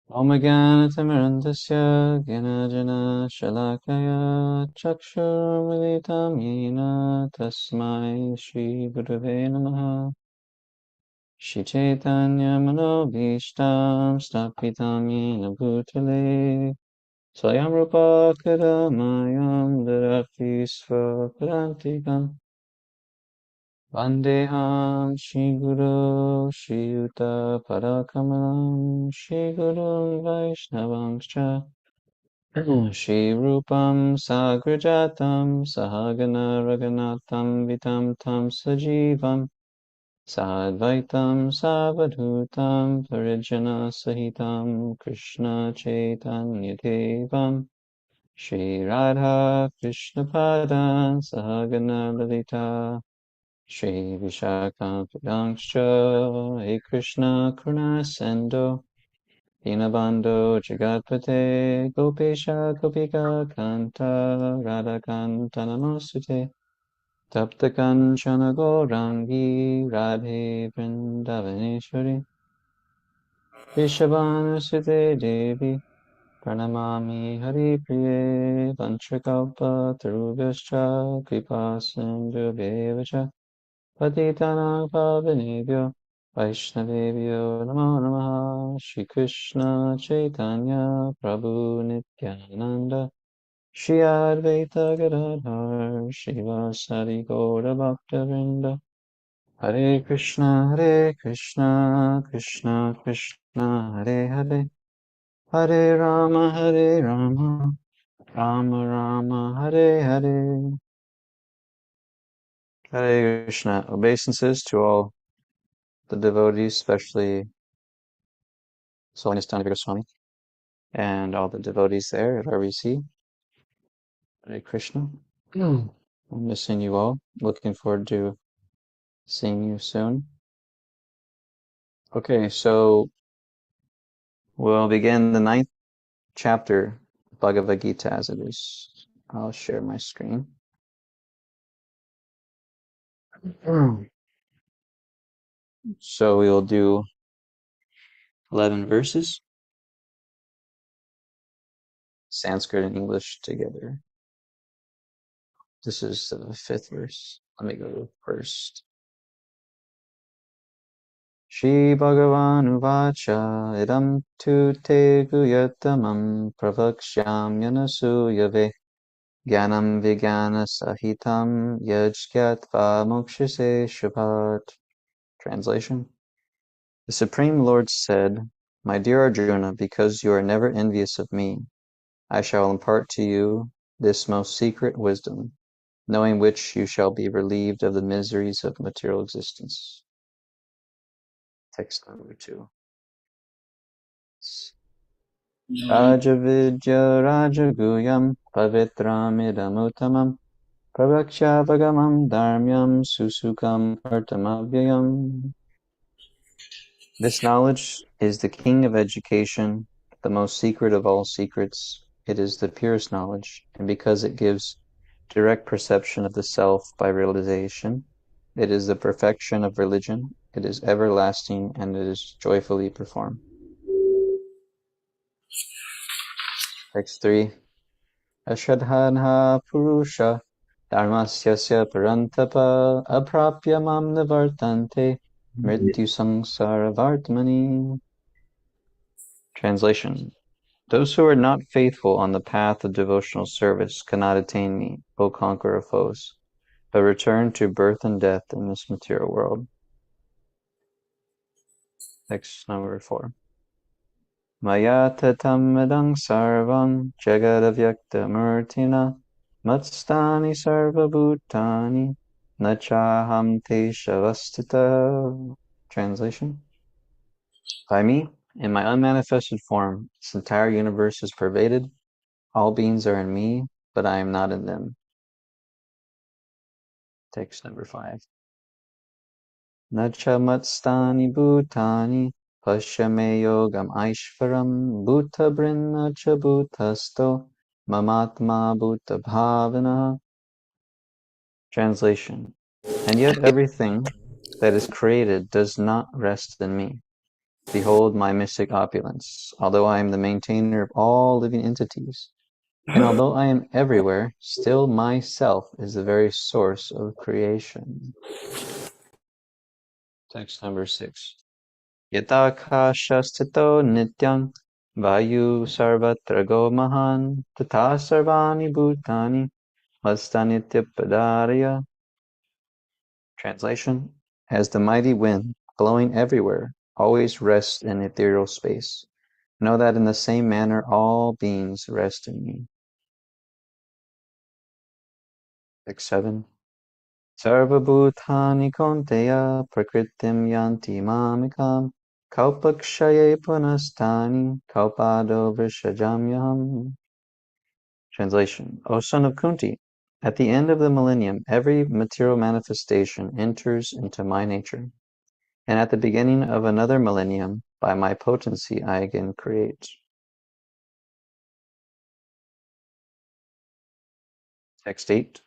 Om Gyanatimirandasya Gyanajana Shalakaya Chakshurmilitam Yena Tasmai Shri Gurave Namaha Shri Chaitanya Manobhishtam Stapitam Yena Bhutale Swayam Rupa Kadamayam Darapi Svapadantikam Vandeham Shri Guru Shri Yuta Parakamalam Shri Guru Vaishnavangscha Shri Rupam Sagrajatam Sahagana Raghunatham Vitam Tam Sajivam Sadvaitam Savadhutam Parijana Sahitam Krishna Chaitanya Devam Shri Radha Krishna Padan Sahagana Lalita Shri Vishakam Pidangscha He Krishna Karuna Sendo Dinabando Jagatpate Gopesha Gopika Kanta Radha Kanta Namosute Taptakan Shanagorangi Radhe Vrindavaneshwari Vishavanusute Devi Pranamami Hari Priye Vanchakalpa Tarubhascha Kripa Sindhu Patitanang Pavanebhyo Vaishnavebhyo Namo Namaha Shri Krishna Chaitanya Prabhu Nityananda Shri Advaita Gadadhar Shivasari Gaura Bhaktavinda Hare Krishna Krishna Krishna Hare Hare Hare Rama Rama Rama Hare Hare Hare Krishna. Obeisances to all the devotees, especially Holiness Dhanavira Swami, and all the devotees there at RVC. Hare Krishna. I'm missing you all. Looking forward to seeing you soon. Okay, so we'll begin the 9th chapter, Bhagavad Gita as it is. I'll share my screen. So we'll do 11 verses, Sanskrit and English together. This is the 5th verse. Let me go first. Shri Bhagavan Uvacha Idam tu te guyatamam pravakshyam Suyave Gyanam Vijnana Sahitam Yajgyatva Mokshase Shubhat. Translation. The Supreme Lord said, My dear Arjuna, because you are never envious of me, I shall impart to you this most secret wisdom, knowing which you shall be relieved of the miseries of material existence. Text number 2. Rajavidya Rajaguyam Pavitramidamuttamam Pravakshavagamam Dharmyam Susukam Artamavyayam. This knowledge is the king of education, the most secret of all secrets. It is the purest knowledge, and because it gives direct perception of the self by realization, it is the perfection of religion, it is everlasting, and it is joyfully performed. Text 3. Ashadhanha Purusha Dharmasyasya Parantapa Aprapya Mam Nivartante Mrityu Samsara Vartmani. Translation. Those who are not faithful on the path of devotional service cannot attain me, O conqueror of foes, but return to birth and death in this material world. Text number 4. Maya tatam idang sarvam jagadavyaktamurtina matstani sarvabhutani nachaham te shavastita. Translation. By me, in my unmanifested form, this entire universe is pervaded. All beings are in me, but I am not in them. Text number 5. Nacha matstani bhutani Pashyame yogam aishvaram bhuta brinna cha bhutasto mamatma bhuta bhavana. Translation. And yet everything that is created does not rest in me. Behold my mystic opulence, although I am the maintainer of all living entities, and although I am everywhere, still myself is the very source of creation. Text number 6. Yatakashastito nityang vayu sarvatra go mahan tata sarvani bhutani vastanityapadarya. Translation: as the mighty wind, blowing everywhere, always rests in ethereal space, know that in the same manner all beings rest in me. Text 7. Sarva bhutani konteya prakritim yanti mamikam kalpakshaye punastani kalpado vrishajamyaham. Translation: O son of Kunti, at the end of the millennium, every material manifestation enters into my nature. And at the beginning of another millennium, by my potency, I again create. Text 8.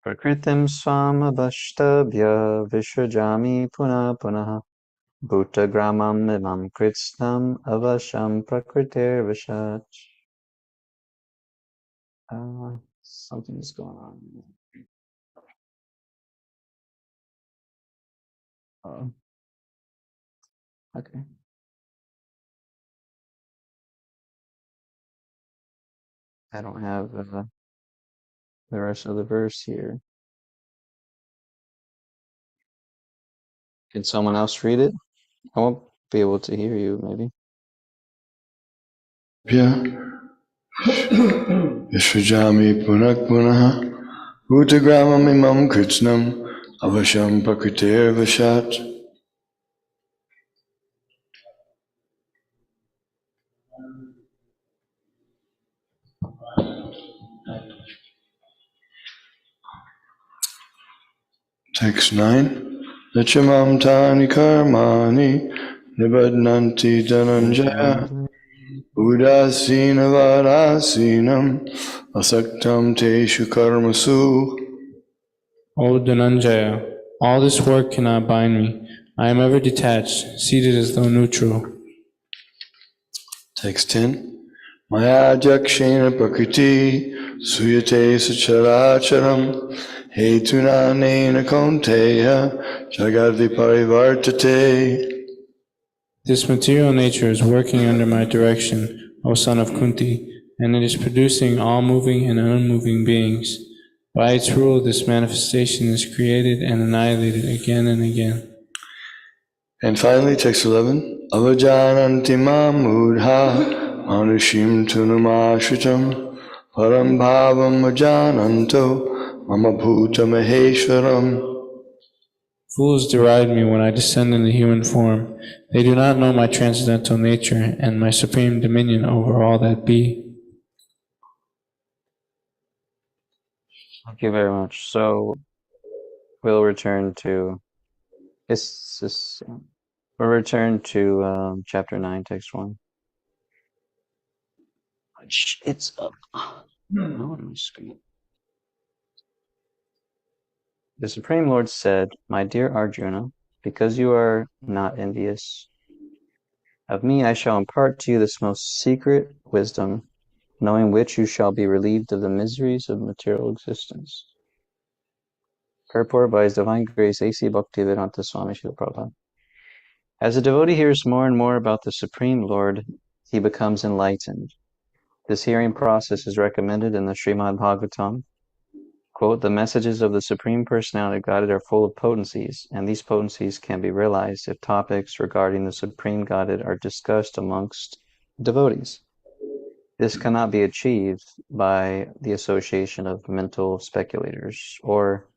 Prakritim swamabhashtabhya vishrajami punah punaha bhutagramam imam kritsnam avasham prakritir vishat. Something's going on. Okay. I don't have the rest of the verse here. Can someone else read it? I won't be able to hear you, maybe. Vishvajami punak punaha Bhutagramam imam kritsnam avasham prakritir vashat. Text 9. Nachamam tani karmani nibadnanti dhananjaya Udasina varasinam asaktam teshu karmasu. O Dhananjaya, all this work cannot bind me. I am ever detached, seated as though neutral. Text 10. Maya jakshena prakriti suyate sacharacharam hetunanena konteya jagadi parivartate. This material nature is working under my direction, O son of Kunti, and it is producing all moving and unmoving beings. By its rule, this manifestation is created and annihilated again and again. And finally, text 11. Avajananti mamudha manushim tunamashritam param bhavam ajananto mama bhuta maheshwaram. Fools deride me when I descend in the human form. They do not know my transcendental nature and my supreme dominion over all that be. Thank you very much. So we'll return to chapter 9, text 1. It's up. No, on my screen. The Supreme Lord said, my dear Arjuna, because you are not envious of me, I shall impart to you this most secret wisdom, knowing which you shall be relieved of the miseries of material existence. Purport by His Divine Grace A.C. Bhaktivedanta Swami Srila Prabhupada. As a devotee hears more and more about the Supreme Lord, he becomes enlightened. This hearing process is recommended in the Srimad Bhagavatam. Quote, the messages of the Supreme Personality of Godhead are full of potencies, and these potencies can be realized if topics regarding the Supreme Godhead are discussed amongst devotees. This cannot be achieved by the association of mental speculators or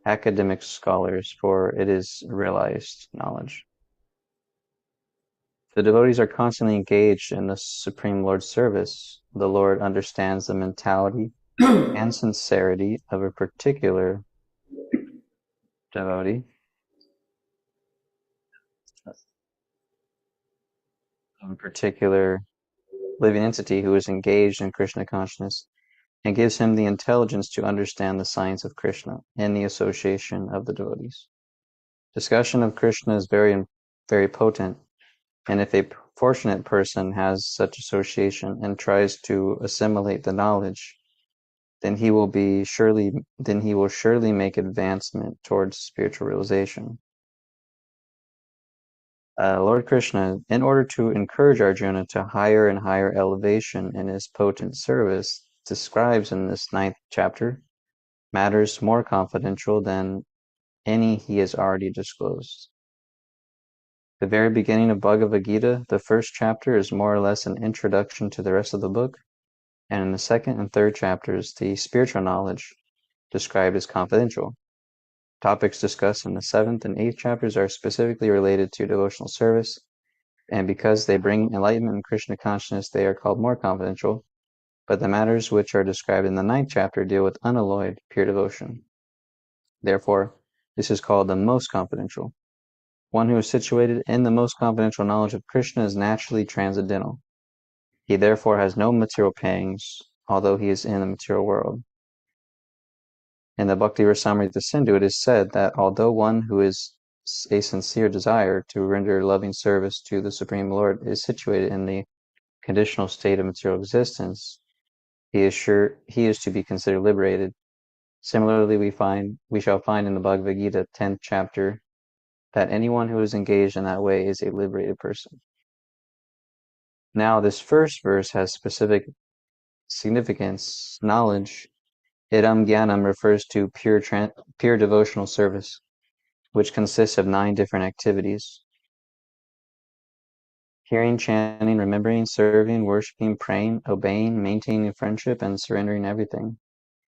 academic scholars, for it is realized knowledge. The devotees are constantly engaged in the Supreme Lord's service. The Lord understands the mentality and sincerity of a particular devotee, of a particular living entity who is engaged in Krishna consciousness, and gives him the intelligence to understand the science of Krishna in the association of the devotees. Discussion of Krishna is very, very potent, And if a fortunate person has such association and tries to assimilate the knowledge, then he will surely make advancement towards spiritual realization. Lord Krishna, in order to encourage Arjuna to higher and higher elevation in his potent service, describes in this 9th chapter matters more confidential than any he has already disclosed. The very beginning of Bhagavad Gita, the first chapter, is more or less an introduction to the rest of the book, and in the second and third chapters, the spiritual knowledge described as confidential. Topics discussed in the 7th and 8th chapters are specifically related to devotional service, and because they bring enlightenment and Krishna consciousness, they are called more confidential, but the matters which are described in the 9th chapter deal with unalloyed, pure devotion. Therefore, this is called the most confidential. One who is situated in the most confidential knowledge of Krishna is naturally transcendental. He therefore has no material pangs, although he is in the material world. In the Bhakti Rasamrita Sindhu, it is said that although one who is a sincere desire to render loving service to the Supreme Lord is situated in the conditional state of material existence, he is to be considered liberated. Similarly, we shall find in the Bhagavad Gita 10th chapter that anyone who is engaged in that way is a liberated person. Now, this first verse has specific significance. Knowledge, idam jnanam, refers to pure devotional service, which consists of 9 different activities: hearing, chanting, remembering, serving, worshiping, praying, obeying, maintaining friendship, and surrendering everything.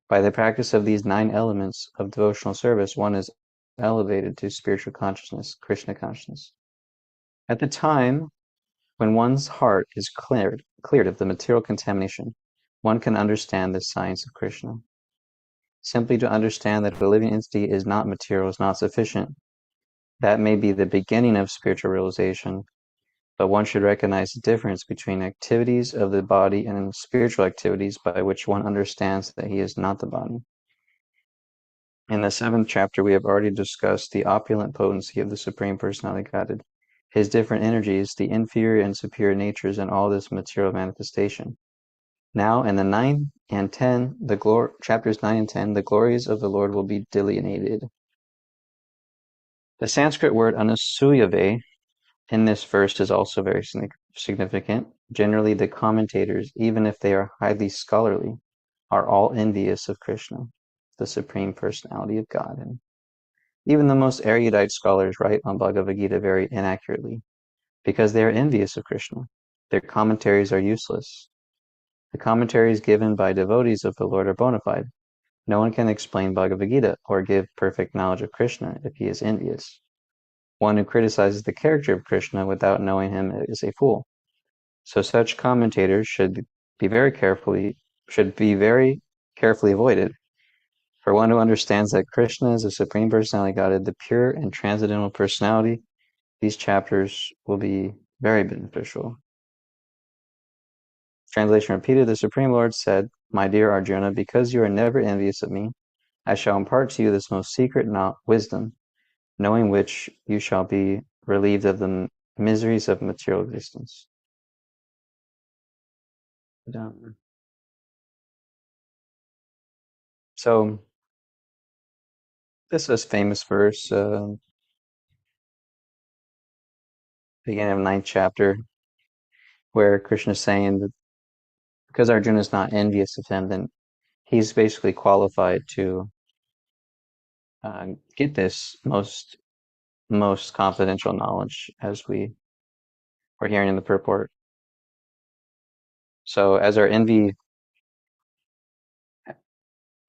By the practice of these 9 elements of devotional service, one is elevated to spiritual consciousness, Krishna consciousness. At the time when one's heart is cleared of the material contamination, one can understand the science of Krishna. Simply to understand that a living entity is not material is not sufficient. That may be the beginning of spiritual realization, but one should recognize the difference between activities of the body and spiritual activities by which one understands that he is not the body. In the 7th chapter, we have already discussed the opulent potency of the Supreme Personality of Godhead, his different energies, the inferior and superior natures, and all this material manifestation. Now, in the 9 and 10, chapters 9 and 10, the glories of the Lord will be delineated. The Sanskrit word anusuyave in this verse is also very significant. Generally, the commentators, even if they are highly scholarly, are all envious of Krishna, the Supreme Personality of God. And even the most erudite scholars write on Bhagavad Gita very inaccurately, because they are envious of Krishna. Their commentaries are useless. The commentaries given by devotees of the Lord are bona fide. No one can explain Bhagavad Gita or give perfect knowledge of Krishna if he is envious. One who criticizes the character of Krishna without knowing him is a fool. So such commentators should be very carefully avoided. For one who understands that Krishna is the Supreme Personality Godhead, the pure and transcendental personality, these chapters will be very beneficial. Translation repeated, the Supreme Lord said, "My dear Arjuna, because you are never envious of me, I shall impart to you this most secret wisdom, knowing which you shall be relieved of the miseries of material existence." So, this is famous verse, beginning of 9th chapter, where Krishna is saying that because Arjuna is not envious of him, then he's basically qualified to get this most confidential knowledge, as we were hearing in the purport. So as our envy,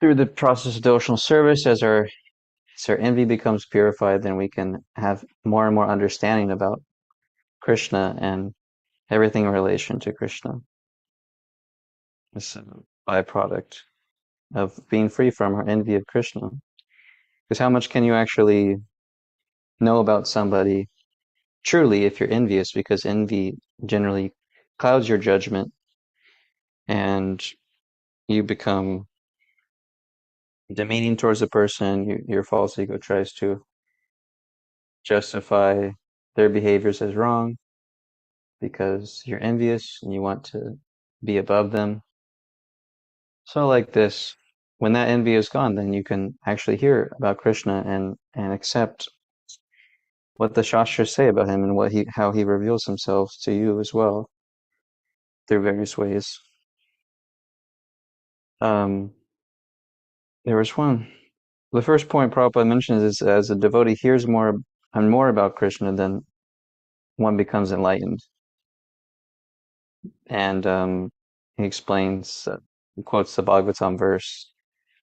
through the process of devotional service, as our envy becomes purified, then we can have more and more understanding about Krishna and everything in relation to Krishna. It's a byproduct of being free from our envy of Krishna. Because how much can you actually know about somebody truly if you're envious? Because envy generally clouds your judgment and you become demeaning towards a person. Your false ego tries to justify their behaviors as wrong. because you're envious and you want to be above them. So like this, when that envy is gone, then you can actually hear about Krishna and accept what the Shastras say about him and how he reveals himself to you as well through various ways. Um, there was one. The first point Prabhupada mentions is as a devotee hears more and more about Krishna, then one becomes enlightened. And he explains, he quotes the Bhagavatam verse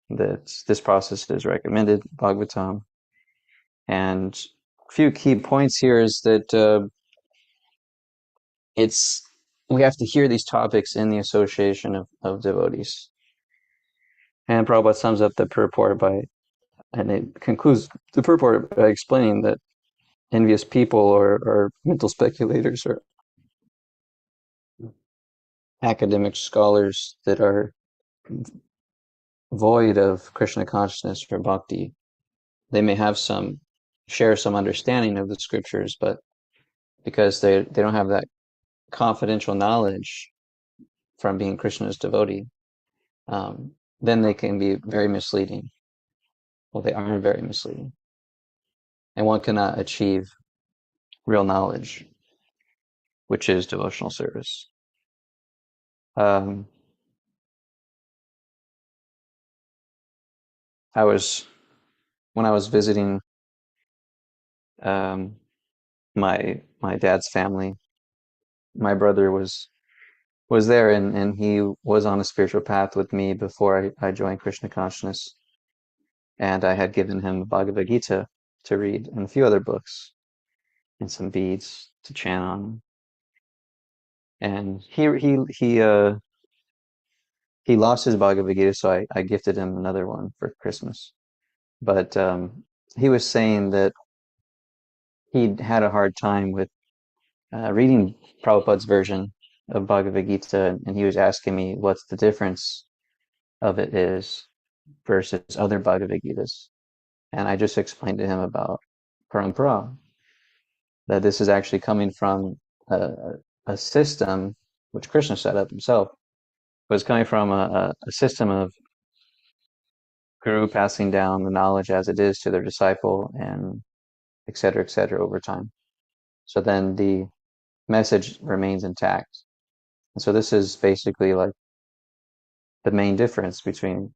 that this process is recommended, Bhagavatam. And a few key points here is that we have to hear these topics in the association of devotees. And Prabhupada sums up the purport and it concludes the purport by explaining that envious people or mental speculators or academic scholars that are void of Krishna consciousness or bhakti, they may share some understanding of the scriptures, but because they don't have that confidential knowledge from being Krishna's devotee, then they can be very misleading. Well, they are very misleading. And one cannot achieve real knowledge, which is devotional service. Um, when I was visiting um, my dad's family, my brother was there and he was on a spiritual path with me before I joined Krishna consciousness. And I had given him Bhagavad Gita to read and a few other books and some beads to chant on. And he lost his Bhagavad Gita, so I gifted him another one for Christmas. But he was saying that he had a hard time with reading Prabhupada's version of Bhagavad Gita, and he was asking me what's the difference of it is versus other Bhagavad Gitas. And I just explained to him about parampara, that this is actually coming from a system which Krishna set up himself, was coming from a system of guru passing down the knowledge as it is to their disciple and et cetera, over time. So then the message remains intact. And so this is basically like the main difference between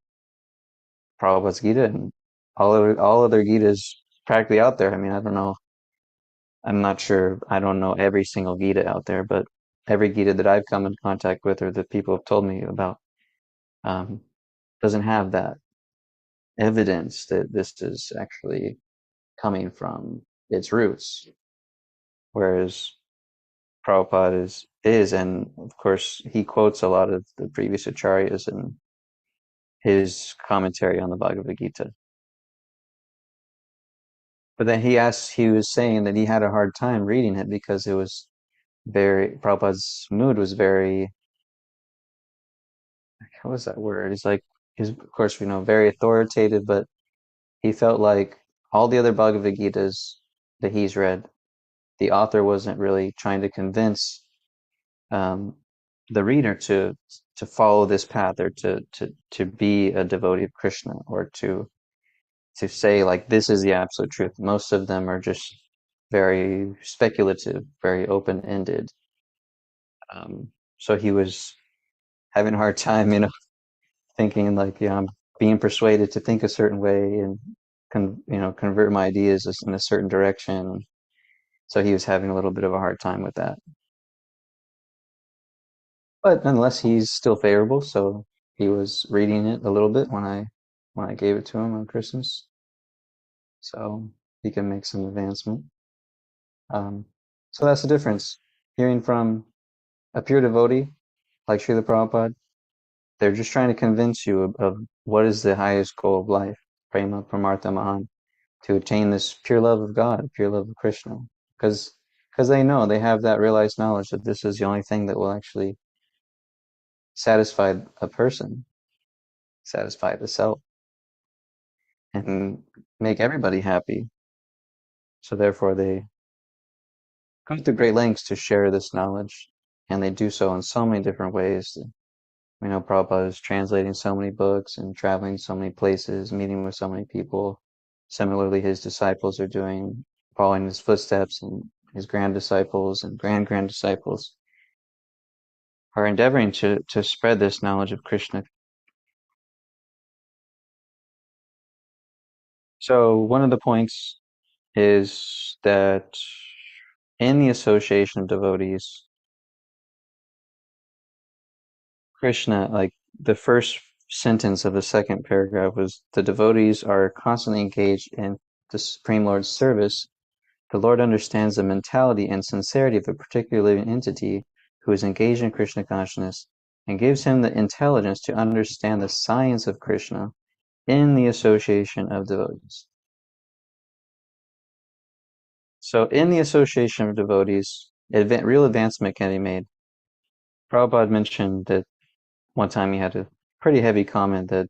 Prabhupada's Gita and all other Gitas practically out there. I mean, I don't know. I'm not sure. I don't know every single Gita out there, but every Gita that I've come in contact with or that people have told me about um, doesn't have that evidence that this is actually coming from its roots. Whereas Prabhupada is, and of course he quotes a lot of the previous acharyas in his commentary on the Bhagavad Gita. But then he was saying that he had a hard time reading it because it was Prabhupada's mood was very, what was that word? He's of course, very authoritative, but he felt like all the other Bhagavad Gitas that he's read, the author wasn't really trying to convince um, the reader to follow this path or to be a devotee of Krishna or to say like this is the absolute truth. Most of them are just very speculative, very open-ended. So he was having a hard time, thinking like, I'm being persuaded to think a certain way and convert my ideas in a certain direction. So he was having a little bit of a hard time with that. But nonetheless, he's still favorable. So he was reading it a little bit when I gave it to him on Christmas. So he can make some advancement. So that's the difference. Hearing from a pure devotee like Srila Prabhupada, they're just trying to convince you of what is the highest goal of life, prema pramartha mahan, to attain this pure love of God, pure love of Krishna. Because they know, they have that realized knowledge that this is the only thing that will actually satisfy a person, satisfy the self, and make everybody happy. So therefore go to great lengths to share this knowledge, and they do so in so many different ways. We know Prabhupada is translating so many books and traveling so many places, meeting with so many people. Similarly, his disciples are doing, following his footsteps, and his grand disciples and grand disciples are endeavoring to spread this knowledge of Krishna. So one of the points is that in the association of devotees, Krishna, like the first sentence of the second paragraph was, the devotees are constantly engaged in the Supreme Lord's service. The Lord understands the mentality and sincerity of a particular living entity who is engaged in Krishna consciousness and gives him the intelligence to understand the science of Krishna in the association of devotees. So in the association of devotees, real advancement can be made. Prabhupada mentioned that one time he had a pretty heavy comment that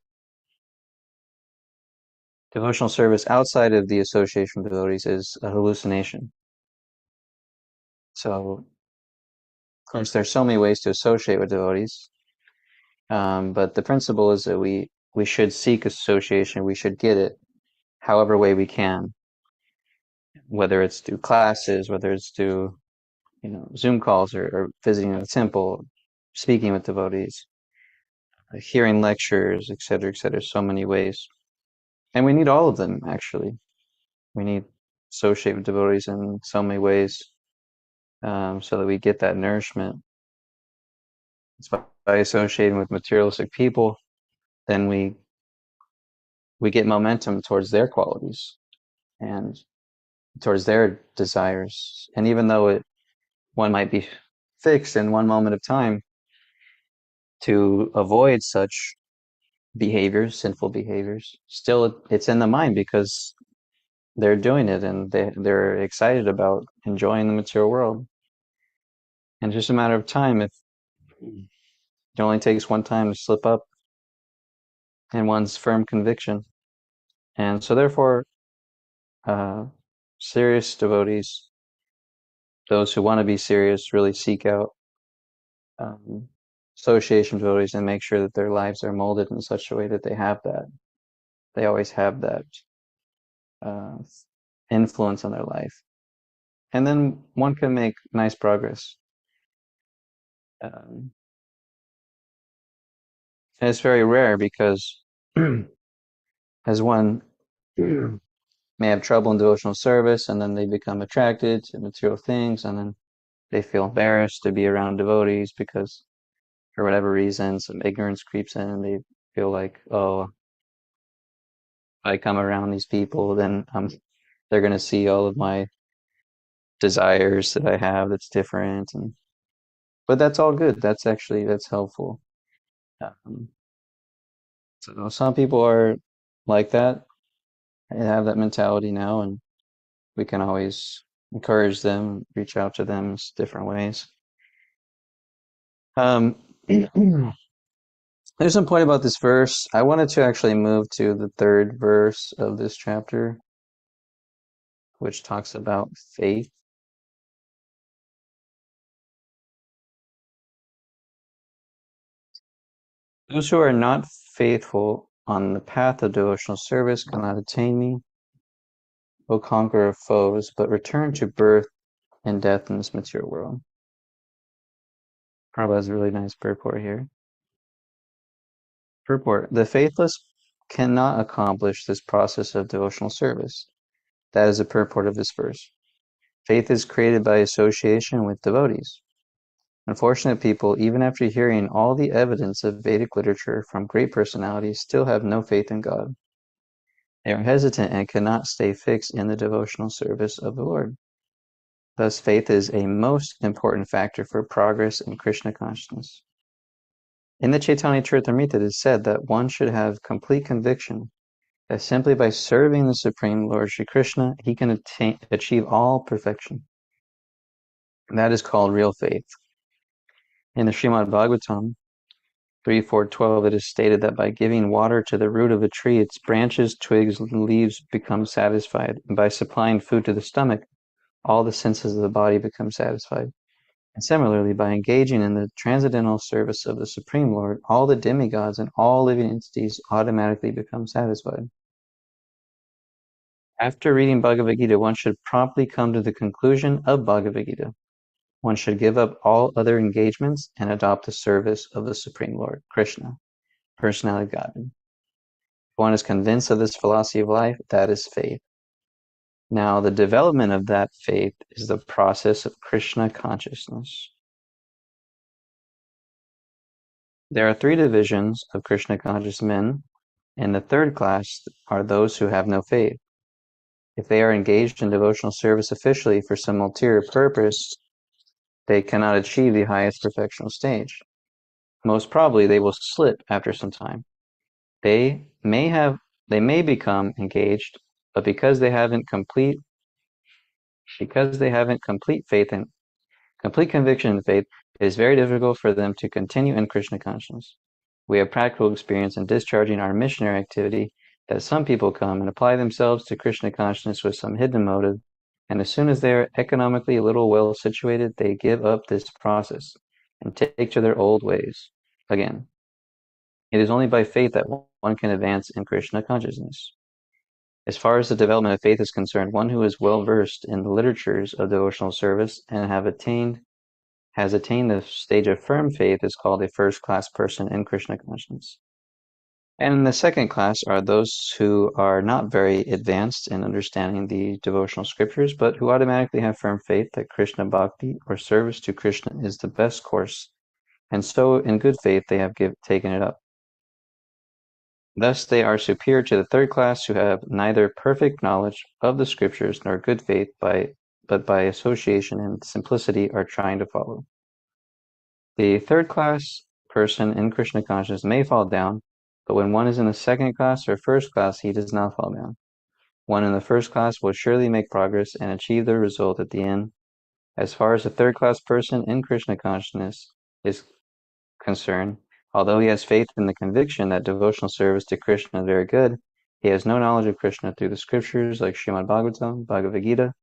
devotional service outside of the association of devotees is a hallucination. So, of course, there's so many ways to associate with devotees, but the principle is that we should seek association. We should get it however way we can, whether it's through classes, whether it's through Zoom calls or visiting a temple, speaking with devotees, hearing lectures, etc., etc. So many ways, and we need all of them. Actually, we need associate with devotees in so many ways, so that we get that nourishment. It's by associating with materialistic people, then we get momentum towards their qualities and towards their desires. And even though one might be fixed in one moment of time to avoid such behaviors, sinful behaviors, still it's in the mind because they're doing it and they're excited about enjoying the material world. And it's just a matter of time. If it only takes one time to slip up in one's firm conviction. And so therefore, serious devotees, those who want to be serious, really seek out association devotees and make sure that their lives are molded in such a way that they always have that uh, influence on their life. And then one can make nice progress. And it's very rare because as one may have trouble in devotional service and then they become attracted to material things and then they feel embarrassed to be around devotees because for whatever reason some ignorance creeps in and they feel like, oh, if I come around these people then they're going to see all of my desires that I have that's different, but that's all good. That's helpful. Um, so some people are like that and have that mentality now, and we can always encourage them, reach out to them in different ways. There's some point about this verse. I wanted to actually move to the third verse of this chapter, which talks about faith. Those who are not faithful on the path of devotional service cannot attain me, O conqueror of foes, but return to birth and death in this material world. Prabhupada has a really nice purport here. Purport: the faithless cannot accomplish this process of devotional service. That is the purport of this verse. Faith is created by association with devotees. Unfortunate people, even after hearing all the evidence of Vedic literature from great personalities, still have no faith in God. They are hesitant and cannot stay fixed in the devotional service of the Lord. Thus, faith is a most important factor for progress in Krishna consciousness. In the Chaitanya Charitamrita, it is said that one should have complete conviction that simply by serving the Supreme Lord Sri Krishna, he can achieve all perfection. And that is called real faith. In the Srimad Bhagavatam 3.4.12, it is stated that by giving water to the root of a tree, its branches, twigs, and leaves become satisfied. And by supplying food to the stomach, all the senses of the body become satisfied. And similarly, by engaging in the transcendental service of the Supreme Lord, all the demigods and all living entities automatically become satisfied. After reading Bhagavad Gita, one should promptly come to the conclusion of Bhagavad Gita. One should give up all other engagements and adopt the service of the Supreme Lord, Krishna, personality of Godhead. If one is convinced of this philosophy of life, that is faith. Now, the development of that faith is the process of Krishna consciousness. There are three divisions of Krishna conscious men, and the third class are those who have no faith. If they are engaged in devotional service officially for some ulterior purpose, they cannot achieve the highest perfectional stage. Most probably they will slip after some time. They may become engaged, but because they haven't complete faith and complete conviction in faith, it is very difficult for them to continue in Krishna consciousness. We have practical experience in discharging our missionary activity that some people come and apply themselves to Krishna consciousness with some hidden motive, and as soon as they are economically a little well situated, they give up this process and take to their old ways again. It is only by faith that one can advance in Krishna consciousness. As far as the development of faith is concerned, one who is well versed in the literatures of devotional service and has attained the stage of firm faith is called a first-class person in Krishna consciousness. And in the second class are those who are not very advanced in understanding the devotional scriptures, but who automatically have firm faith that Krishna Bhakti, or service to Krishna, is the best course, and so in good faith they have taken it up. Thus they are superior to the third class, who have neither perfect knowledge of the scriptures nor good faith, but by association and simplicity are trying to follow. The third class person in Krishna consciousness may fall down, but when one is in the second class or first class, he does not fall down. One in the first class will surely make progress and achieve the result at the end. As far as the third class person in Krishna consciousness is concerned, although he has faith in the conviction that devotional service to Krishna is very good, he has no knowledge of Krishna through the scriptures like Srimad Bhagavatam, Bhagavad Gita.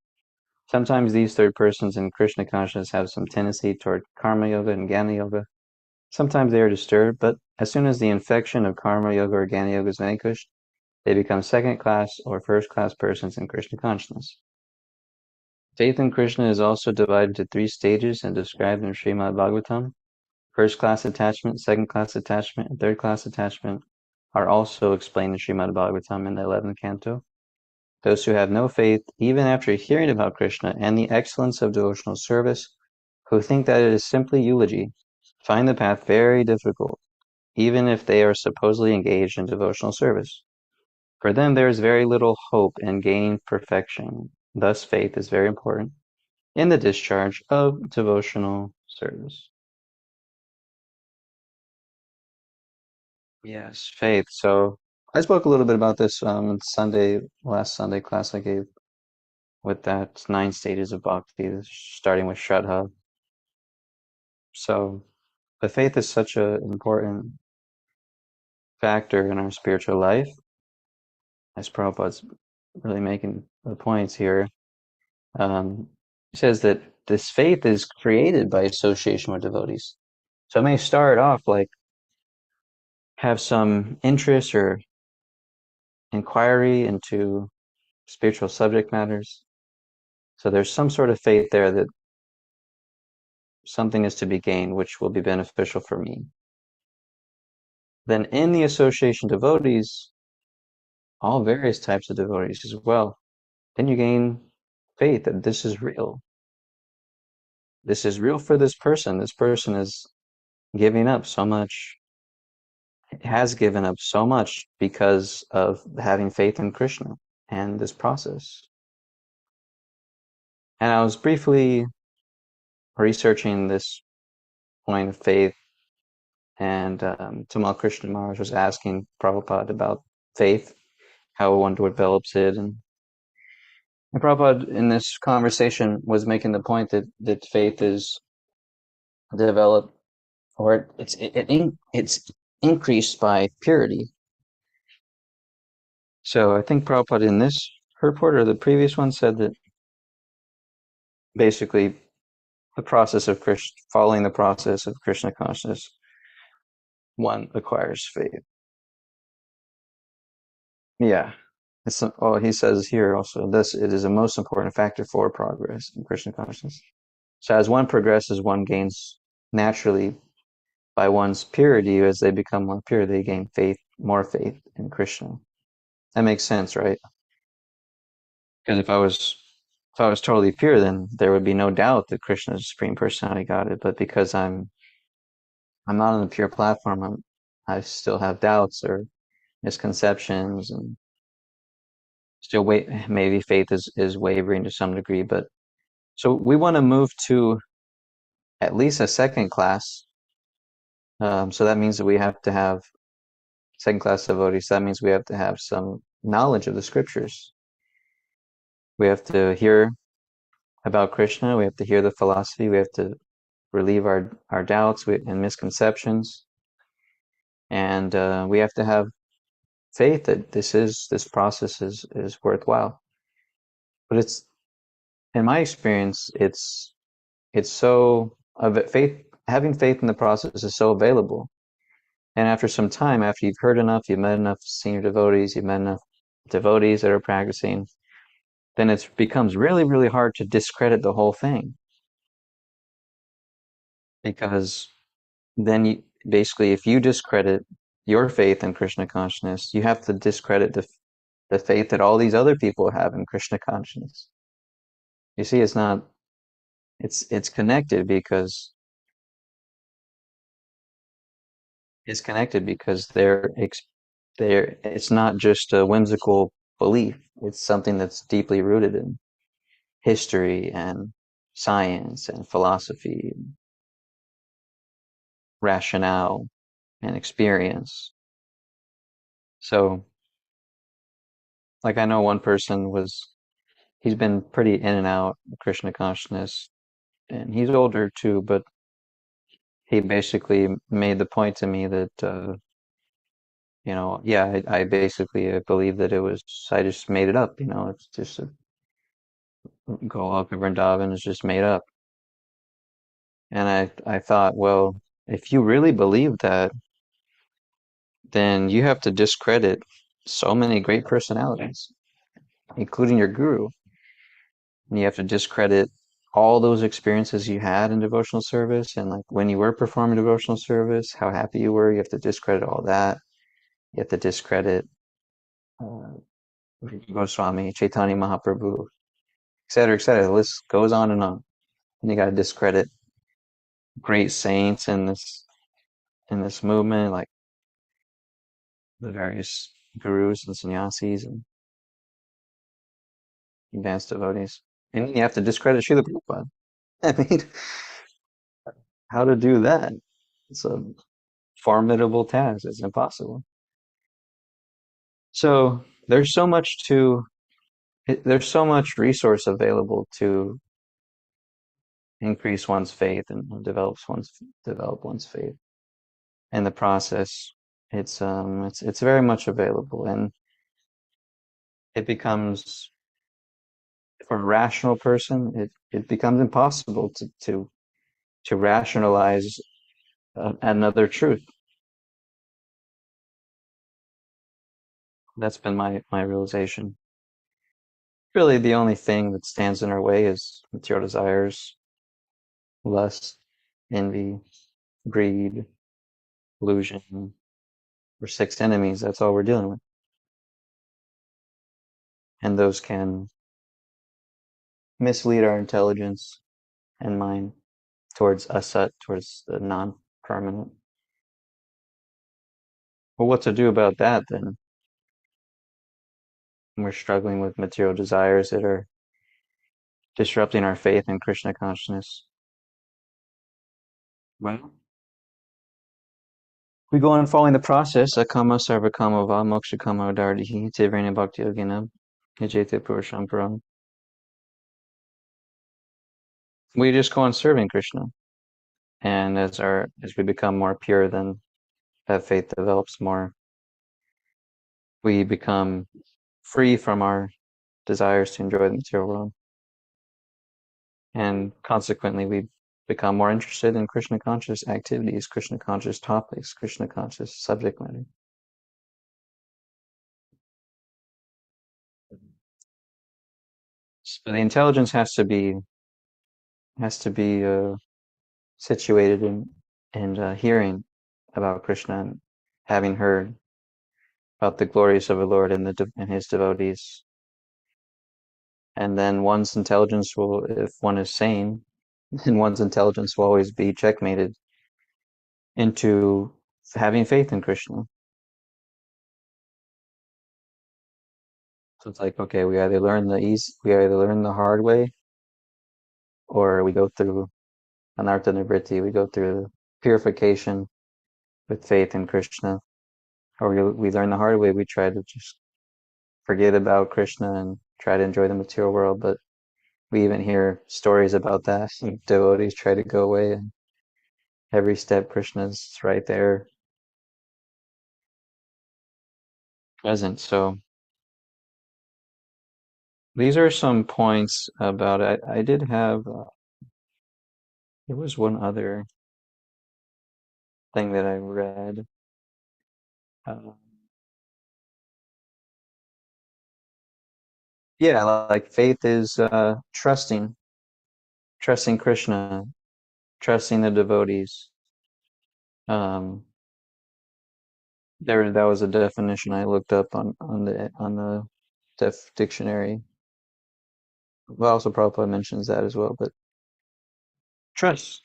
Sometimes these third persons in Krishna consciousness have some tendency toward karma yoga and jnana yoga. Sometimes they are disturbed, but as soon as the infection of karma yoga or jnana yoga is vanquished, they become second class or first class persons in Krishna consciousness. Faith in Krishna is also divided into three stages and described in Srimad Bhagavatam. First class attachment, second class attachment, and third class attachment are also explained in Srimad Bhagavatam in the 11th canto. Those who have no faith, even after hearing about Krishna and the excellence of devotional service, who think that it is simply eulogy, find the path very difficult, even if they are supposedly engaged in devotional service. For them, there is very little hope in gaining perfection. Thus, faith is very important in the discharge of devotional service. Yes, faith. So I spoke a little bit about this last Sunday class I gave with that 9 stages of bhakti, starting with Shraddha. So, but faith is such an important factor in our spiritual life, as Prabhupada's really making the points here. He says that this faith is created by association with devotees. So it may start off like have some interest or inquiry into spiritual subject matters. So there's some sort of faith there that something is to be gained which will be beneficial for me. Then in the association devotees, all various types of devotees as well, then you gain faith that this is real. This is real for this person. This person is giving up so much, has given up so much because of having faith in Krishna and this process. And I was briefly researching this point of faith, and Tamal Krishna Maharaj was asking Prabhupada about faith, how one develops it, and Prabhupada in this conversation was making the point that faith is developed, or it's increased by purity. So I think Prabhupada in this purport or the previous one said that basically the process of following the process of Krishna consciousness, one acquires faith. Yeah. He says here also, this it is a most important factor for progress in Krishna consciousness. So as one progresses, one gains naturally by one's purity. As they become more pure, they gain more faith in Krishna. That makes sense, right? Because if I was totally pure, then there would be no doubt that Krishna is the Supreme Personality God. But because I'm not on the pure platform, I still have doubts or misconceptions, and still maybe faith is wavering to some degree. But so we want to move to at least a second class. So that means that we have to have second class devotees. So that means we have to have some knowledge of the scriptures. We have to hear about Krishna. We have to hear the philosophy. We have to relieve our doubts and misconceptions. And we have to have faith that this process is worthwhile. But in my experience, it's so having faith in the process is so available. And after some time, after you've heard enough, you've met enough senior devotees, you've met enough devotees that are practicing, then it becomes really, really hard to discredit the whole thing. Because then basically, if you discredit your faith in Krishna consciousness, you have to discredit the faith that all these other people have in Krishna consciousness. You see, it's connected because it's not just a whimsical belief. It's something that's deeply rooted in history and science and philosophy, and rationale and experience. So, like I know one person he's been pretty in and out of Krishna consciousness, and he's older too, but he basically made the point to me that, yeah, I basically believe that I just made it up, it's just Golok Vrindavan is just made up. And I thought, well, if you really believe that, then you have to discredit so many great personalities, including your guru. And you have to discredit all those experiences you had in devotional service, and like when you were performing devotional service, how happy you were. You have to discredit all that. You have to discredit uh, Goswami, Chaitanya Mahaprabhu, etc., etc. The list goes on and on. And you got to discredit great saints in this movement, like the various gurus and sannyasis and advanced devotees. And you have to discredit Srila Prabhupada. I mean, how to do that? It's a formidable task. It's impossible. So there's so much resource available to increase one's faith and develop one's faith. In the process, it's very much available, and it becomes, for a rational person, it becomes impossible to rationalize another truth. That's been my realization. Really, the only thing that stands in our way is material desires, lust, envy, greed, illusion. We're six enemies. That's all we're dealing with. And those can mislead our intelligence and mind towards asat, towards the non-permanent. Well, what to do about that then? We're struggling with material desires that are disrupting our faith in Krishna consciousness. Well, we go on following the process. Akama sarvakama va moksha kama udardihi tivrena bhakti yoginam yajete purusham param. We just go on serving Krishna. And as we become more pure, then that faith develops more. We become free from our desires to enjoy the material world. And consequently, we become more interested in Krishna conscious activities, Krishna conscious topics, Krishna conscious subject matter. So the intelligence has to be situated in and hearing about Krishna and having heard about the glories of the Lord and and his devotees. And then one's intelligence will, if one is sane, then one's intelligence will always be checkmated into having faith in Krishna. So it's like, okay, we either learn the hard way, or we go through anartha nivriti, we go through purification with faith in Krishna, or we learn the hard way, we try to just forget about Krishna and try to enjoy the material world. But we even hear stories about that. Devotees try to go away, and every step Krishna's right there present. So these are some points about it. I did have, there was one other thing that I read. Uh, yeah, like faith is trusting Krishna, trusting the devotees. Um, that was a definition I looked up on the dictionary. Well, also Prabhupada mentions that as well. But trust.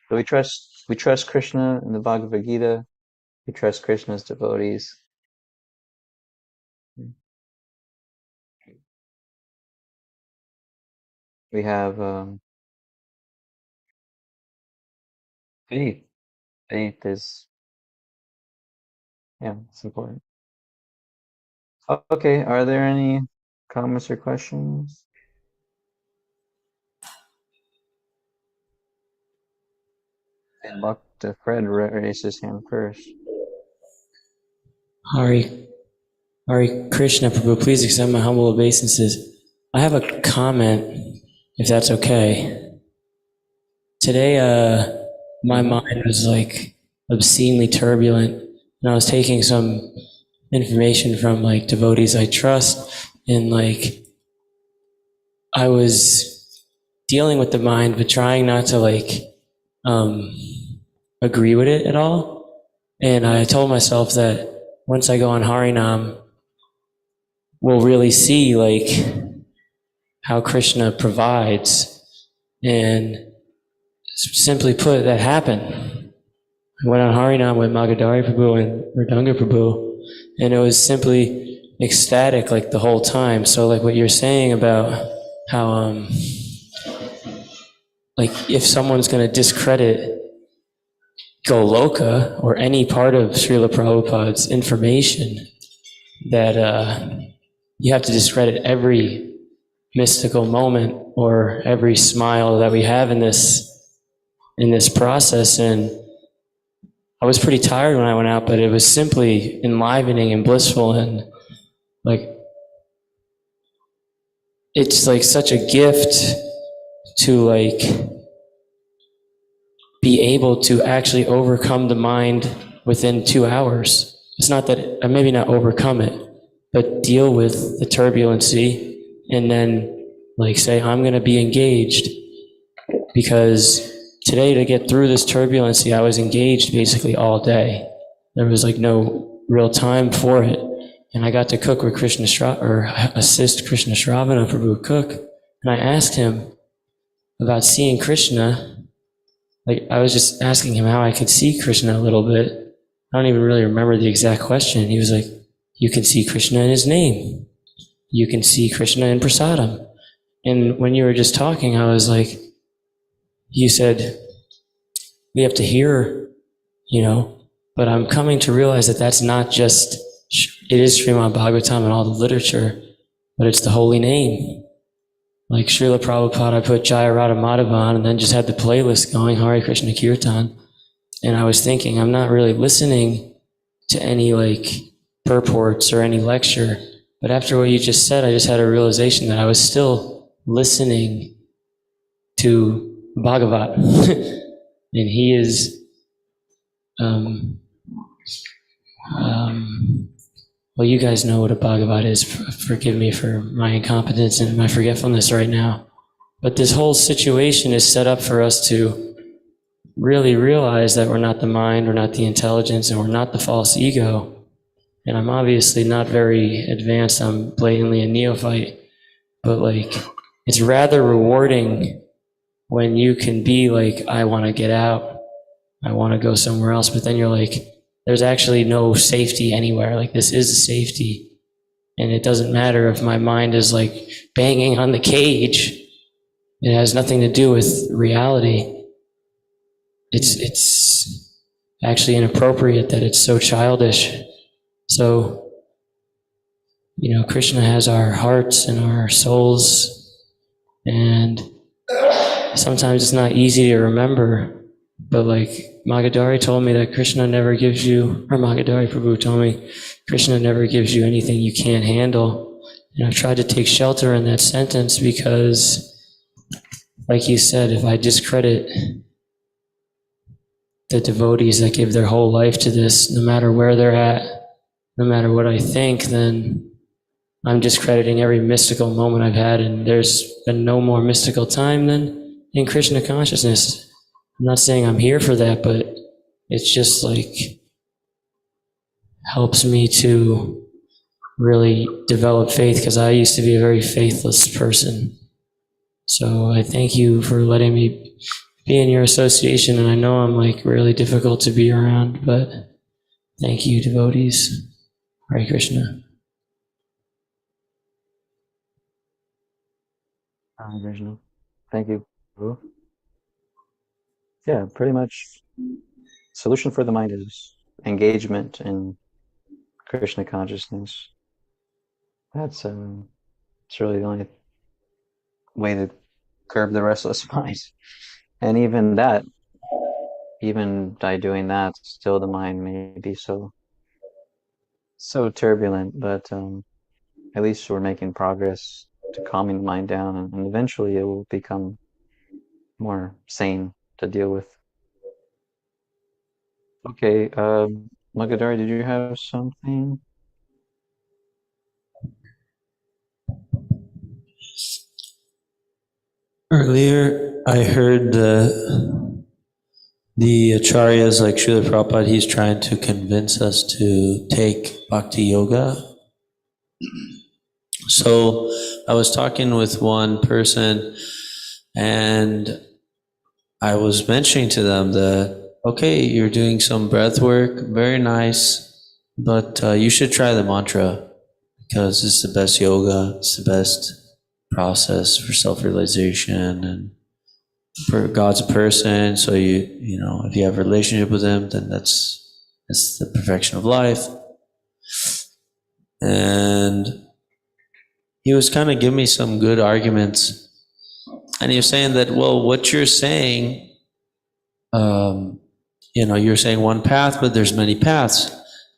So we trust Krishna in the Bhagavad Gita. We trust Krishna's devotees. We have faith. Faith is, yeah, it's important. Okay, are there any comments or questions? And Dr. Fred raised his hand first. Hari Krishna, Prabhu, please accept my humble obeisances. I have a comment, if that's okay. Today, my mind was like obscenely turbulent, and I was taking some information from like devotees I trust, and like I was dealing with the mind, but trying not to like agree with it at all. And I told myself that once I go on Harinam, we'll really see like how Krishna provides. And simply put, that happened. I went on Harinam with Magadari Prabhu and Mridanga Prabhu, and it was simply ecstatic like the whole time. So like what you're saying about how like if someone's going to discredit Goloka or any part of Srila Prabhupada's information, that you have to discredit every mystical moment or every smile that we have in this process. And I was pretty tired when I went out, but it was simply enlivening and blissful, and like it's like such a gift to like be able to actually overcome the mind within 2 hours. It's not that, maybe not overcome it, but deal with the turbulency and then like say, I'm going to be engaged. Because today, to get through this turbulency, I was engaged basically all day. There was like no real time for it. And I got to cook with assist Krishna Shravana Prabhu cook. And I asked him about seeing Krishna. Like I was just asking him how I could see Krishna a little bit. I don't even really remember the exact question. He was like, you can see Krishna in his name. You can see Krishna in prasadam. And when you were just talking, I was like, you said, we have to hear, but I'm coming to realize that that's not just, it is Srimad Bhagavatam and all the literature, but it's the holy name. Like Srila Prabhupada, I put Jaya Radha Madhavan and then just had the playlist going, Hare Krishna Kirtan. And I was thinking, I'm not really listening to any like purports or any lecture. But after what you just said, I just had a realization that I was still listening to Bhagavat. And he is, well, you guys know what a Bhagavad is. Forgive me for my incompetence and my forgetfulness right now. But this whole situation is set up for us to really realize that we're not the mind, we're not the intelligence, and we're not the false ego. And I'm obviously not very advanced. I'm blatantly a neophyte. But like, it's rather rewarding when you can be like, I want to get out. I want to go somewhere else. But then you're like, there's actually no safety anywhere. Like, this is a safety. And it doesn't matter if my mind is like banging on the cage. It has nothing to do with reality. It's actually inappropriate that it's so childish. So, Krishna has our hearts and our souls, and sometimes it's not easy to remember, but like Magadari told me that Krishna never gives you, or Magadari Prabhu told me, Krishna never gives you anything you can't handle. And I've tried to take shelter in that sentence because, like you said, if I discredit the devotees that give their whole life to this, no matter where they're at, no matter what I think, then I'm discrediting every mystical moment I've had, and there's been no more mystical time than in Krishna consciousness. I'm not saying I'm here for that, but it's just like helps me to really develop faith, because I used to be a very faithless person. So I thank you for letting me be in your association, and I know I'm like really difficult to be around, but thank you, devotees. Hare Krishna. Krishna. Thank you, Prabhu. Yeah, pretty much. Solution for the mind is engagement in Krishna consciousness. That's it's really the only way to curb the restless mind. And even by doing that, still the mind may be so turbulent, but at least we're making progress to calming the mind down, and eventually it will become more sane to deal with. Okay, Magadari, did you have something? Earlier, I heard the acharyas like Srila Prabhupada, he's trying to convince us to take bhakti yoga. So I was talking with one person and I was mentioning to them that, okay, you're doing some breath work, very nice, but you should try the mantra because it's the best yoga, it's the best process for self-realization, and for God's a person, so you know if you have a relationship with him, then that's the perfection of life. And he was kind of giving me some good arguments, and he was saying that, well, what you're saying, you're saying one path, but there's many paths.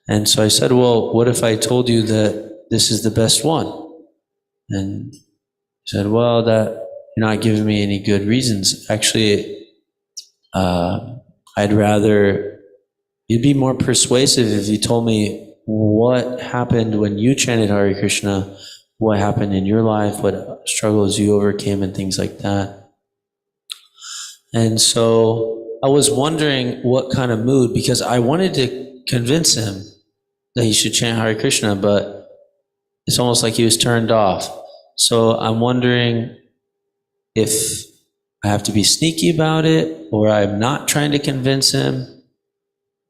And so I said, well, what if I told you that this is the best one? And he said, well, that you're not giving me any good reasons. Actually, I'd rather, you'd be more persuasive if you told me what happened when you chanted Hare Krishna, what happened in your life, what struggles you overcame and things like that. And so I was wondering what kind of mood, because I wanted to convince him that he should chant Hare Krishna, but it's almost like he was turned off. So I'm wondering if I have to be sneaky about it, or I'm not trying to convince him,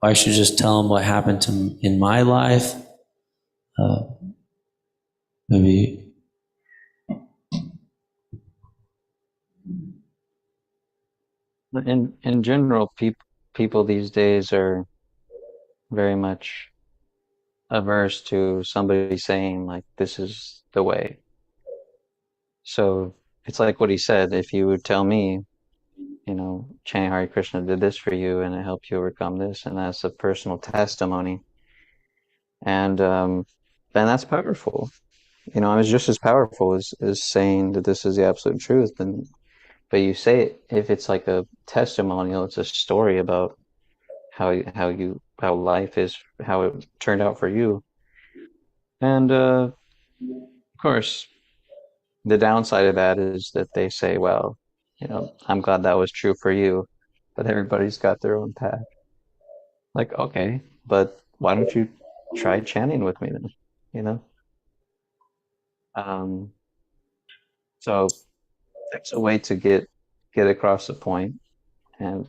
or I should just tell him what happened to me in my life. Maybe. In general, people these days are very much averse to somebody saying like, this is the way. So it's like what he said, if you would tell me, chanting Hare Krishna did this for you and it helped you overcome this, and that's a personal testimony. And then that's powerful. I was just as powerful as saying that this is the absolute truth. And But you say if it's like a testimonial, it's a story about how life is, how it turned out for you. And of course, the downside of that is that they say, well, I'm glad that was true for you, but everybody's got their own path. Like, okay, but why don't you try chanting with me then? You know? Um, so that's a way to get across the point and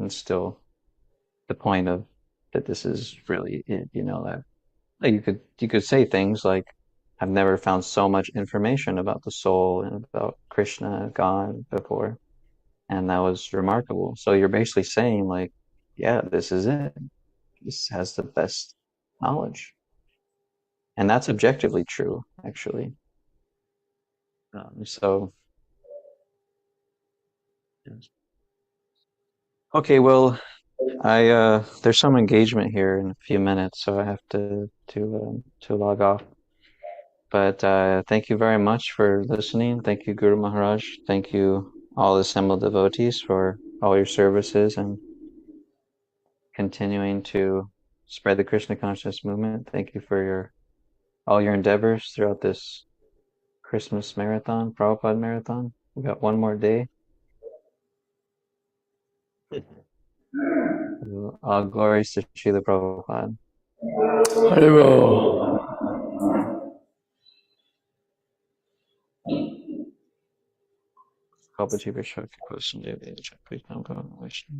still the point of that this is really it, that like you could say things like, I've never found so much information about the soul and about Krishna, God before, and that was remarkable. So you're basically saying like, yeah, this is it. This has the best knowledge, and that's objectively true, actually. So, yes. Okay, well, I there's some engagement here in a few minutes, so I have to log off. But thank you very much for listening. Thank you, Guru Maharaj. Thank you, all assembled devotees, for all your services and continuing to spread the Krishna consciousness movement. Thank you for all your endeavors throughout this Christmas marathon, Prabhupada marathon. We got one more day. All glories to Srila Prabhupada. Haribo. Kalpajiva Shakti Kosan Devi Chakri Vishnu.